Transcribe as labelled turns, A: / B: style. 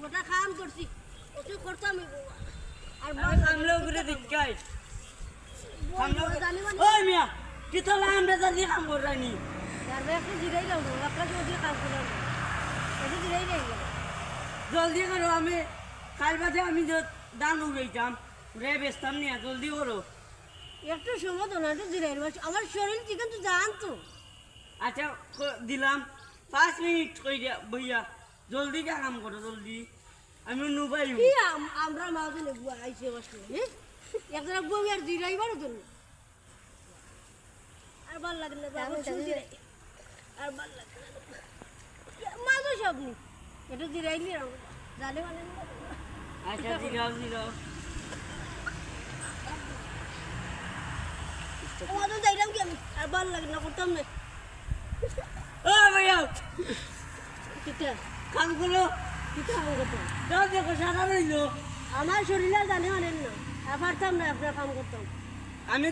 A: ওটা কাম করছি ওটা করতাম আর
B: আমলো করে দিকাই আমলো
A: জানি মানে
B: ওই মিয়া কি তো আমরা জানি কাম করানি
A: আর একটু জিরাই লাও একটা যদি কাম করলাম একটু জিরাই লাও
B: জলদি করো আমি কাল বাদে আমি দান উড়াইতাম রে বেচতাম নিয়ে জলদি করো
A: একটু সময় তো না একটু জিরাই আমার শরীর চিকেন তো জান তো
B: আচ্ছা দিলাম 5 মিনিট কই দিয়া ভইয়া জলদি কাম করো জলদি আমি নুবাই
A: কি আমরা মাঝে নেবো আইছে বসলে হ্যাঁ একজনের বউ আর জিরাই বারো তো আর ভাল লাগে না আর ভাল লাগে মাঝে সব নি একটু জিরাই নি জানে মানে
B: আচ্ছা জিরাও জিরাও
A: আমাদের যাইলাম কি আমি আর ভাল লাগে না করতাম না
B: ও ভাইয়া
A: কিটা
B: কাম করো
A: কিটা কাম করতাম
B: দাও দেখো সারা রইলো
A: আমার শরীরে জানে মানে না আর পারতাম না আপনার কাম করতাম
B: আমি